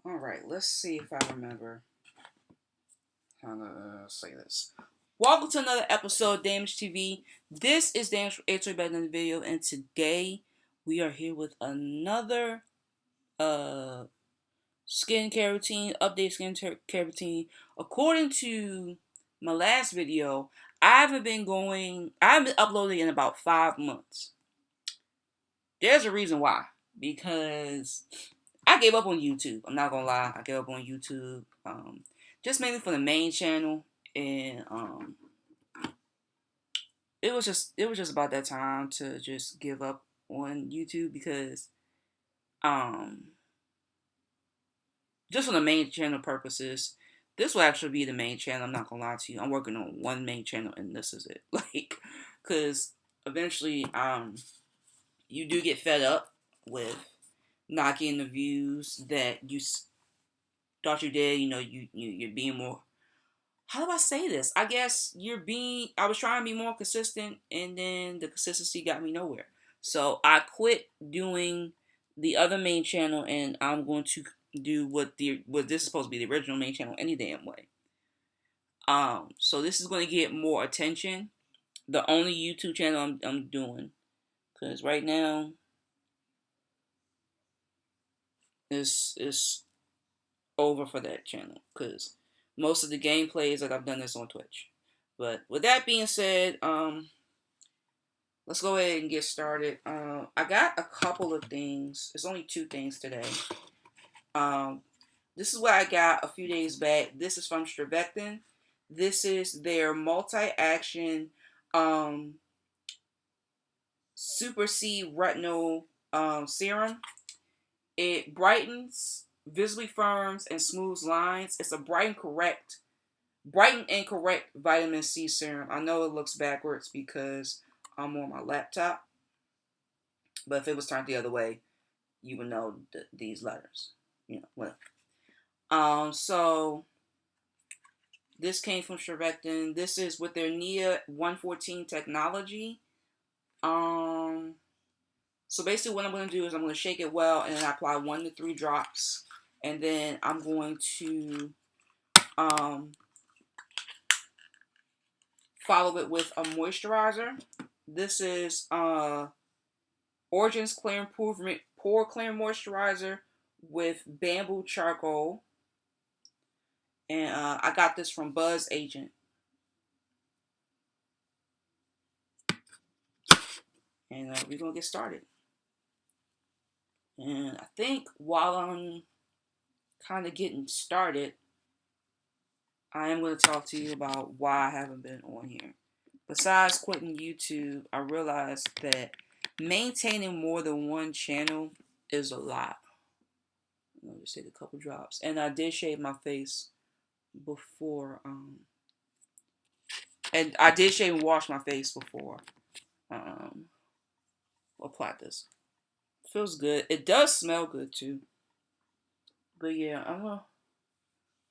All right, let's see if I remember how to say this. Welcome to another episode of Damage TV. This is Damage Answer Better than the video, and today we are here with another skincare routine, update skincare routine. According to my last video, I haven't been uploading in about 5 months. There's a reason why. Because I gave up on YouTube. I'm not gonna lie, I gave up on YouTube. Just mainly for the main channel, and it was just about that time to just give up on YouTube because um just for the main channel purposes, this will actually be the main channel. I'm not gonna lie to you. I'm working on one main channel, and this is it. Cause eventually, you do get fed up with not getting the views that you thought you did. You know, you're being more. How do I say this? I guess I was trying to be more consistent, and then the consistency got me nowhere. So I quit doing the other main channel, and I'm going to do what this is supposed to be the original main channel any damn way. So this is going to get more attention. The only YouTube channel I'm doing, because right now is over for that channel, because most of the gameplays that I've done is on Twitch. But with that being said, let's go ahead and get started. I got a couple of things. It's only two things today. This is what I got a few days back. This is from Strivectin. This is their multi-action Super C Retinol serum. It brightens, visibly firms, and smooths lines. It's a brighten and correct vitamin C serum. I know it looks backwards because I'm on my laptop, but if it was turned the other way, you would know these letters. You know, so this came from Strivectin. This is with their NIA 114 technology. So basically what I'm going to do is I'm going to shake it well, and then I apply 1 to 3 drops, and then I'm going to follow it with a moisturizer. This is Origins Clear Improvement Pore Clear Moisturizer with bamboo charcoal. And I got this from Buzz Agent. And we're going to get started. And I think while I'm kind of getting started, I am going to talk to you about why I haven't been on here. Besides quitting YouTube, I realized that maintaining more than one channel is a lot. Let me just take a couple drops. And I did shave my face before, and I did shave and wash my face before apply this. Feels good. It does smell good too. But yeah, I'm gonna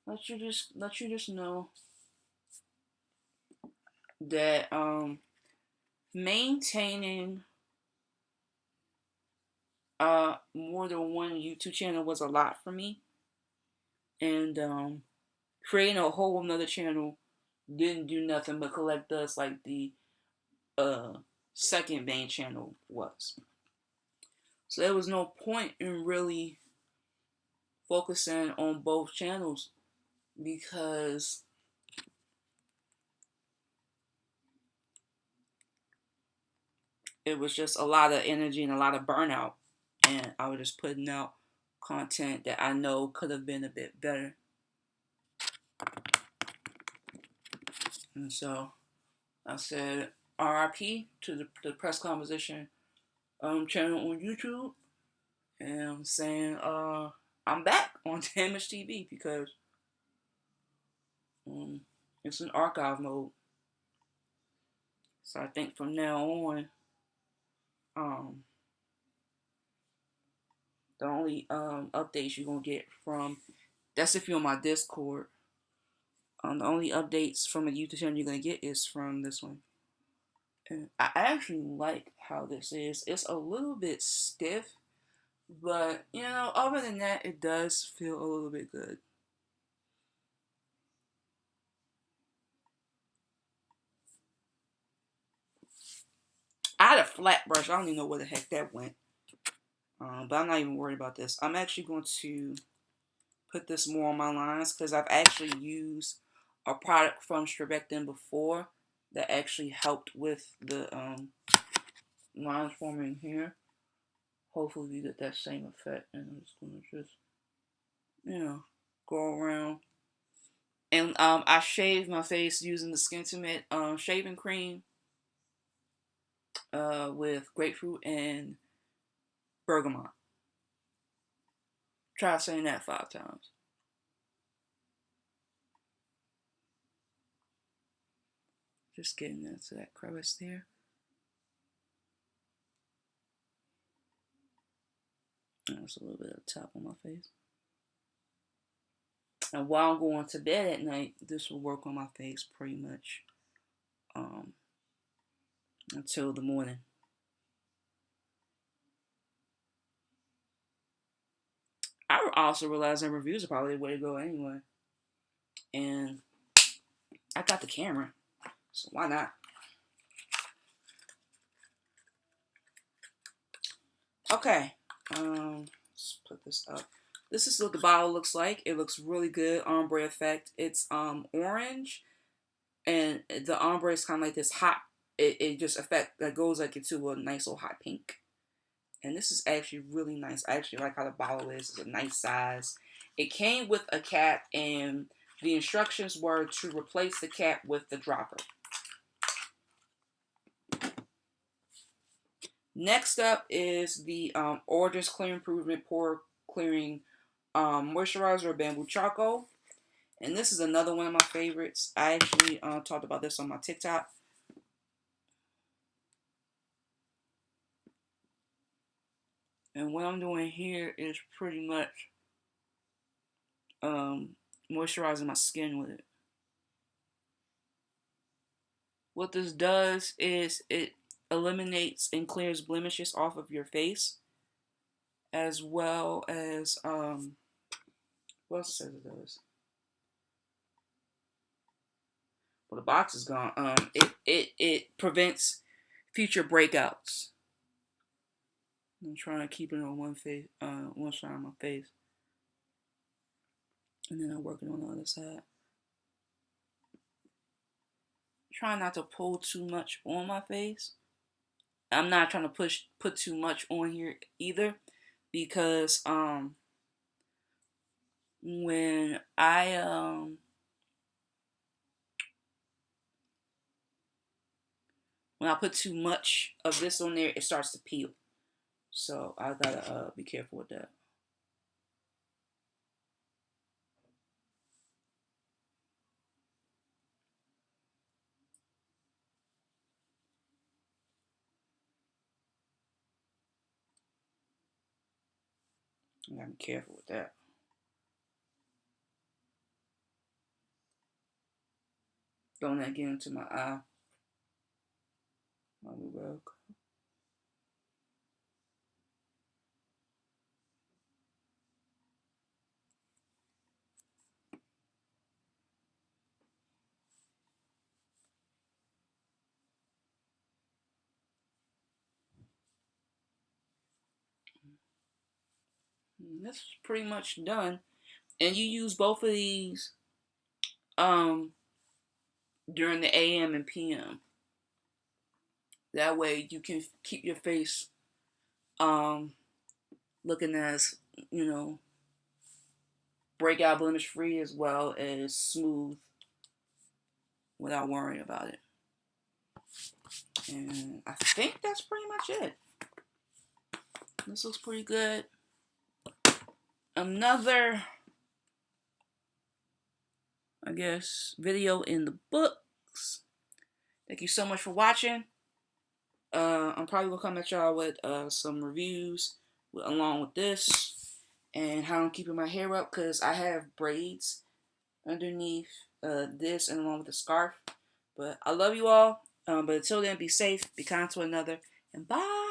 let you just know that maintaining more than one YouTube channel was a lot for me, and creating a whole another channel didn't do nothing but collect dust like the second main channel was. So there was no point in really focusing on both channels because it was just a lot of energy and a lot of burnout, and I was just putting out content that I know could have been a bit better. And so I said RIP to the press composition channel on YouTube, and I'm saying I'm back on Damage TV because it's in archive mode. So I think from now on, the only updates you're gonna get from, that's if you're on my Discord. The only updates from a YouTube channel you're gonna get is from this one. And I actually like how this is. It's a little bit stiff, But, you know, other than that, it does feel a little bit good. I had a flat brush. I don't even know where the heck that went. But I'm not even worried about this. I'm actually going to put this more on my lines because I've actually used a product from Strivectin before that actually helped with the lines forming here. Hopefully we get that same effect. And I'm just going to just, you know, go around. And I shaved my face using the Skin Intimate shaving cream with grapefruit and bergamot. Try saying that 5 times. Just getting into that crevice there. There's a little bit of top on my face. And while I'm going to bed at night, this will work on my face pretty much um, until the morning. I also realized that reviews are probably the way to go anyway. And I got the camera, so why not? Okay, let's put this up. This is what the bottle looks like. It looks really good, ombre effect. It's orange, and the ombre is kind of like this hot. It just effect that goes like into a nice little hot pink. And this is actually really nice. I actually like how the bottle is. It's a nice size. It came with a cap, and the instructions were to replace the cap with the dropper. Next up is the Origins Clear Improvement Pore Clearing Moisturizer Bamboo Charcoal. And this is another one of my favorites. I actually talked about this on my TikTok. And what I'm doing here is pretty much moisturizing my skin with it. What this does is it eliminates and clears blemishes off of your face, as well as what else says it does? Well, the box is gone. It prevents future breakouts. I'm trying to keep it on one face, one side of my face, and then I'm working on the other side. Trying not to pull too much on my face. I'm not trying to put too much on here either, because when I put too much of this on there, it starts to peel. So I gotta be careful with that. I gotta be careful with that. Don't let it get into my eye. While we work. This is pretty much done. And you use both of these um during the AM and PM. That way you can keep your face um looking as, you know, breakout blemish free as well as smooth without worrying about it. And I think that's pretty much it. This looks pretty good. Another, I guess, video in the books. Thank you so much for watching. I'm probably gonna come at y'all with some reviews along with this and how I'm keeping my hair up, because I have braids underneath this and along with the scarf. But I love you all. But until then, be safe, be kind to one another, and bye.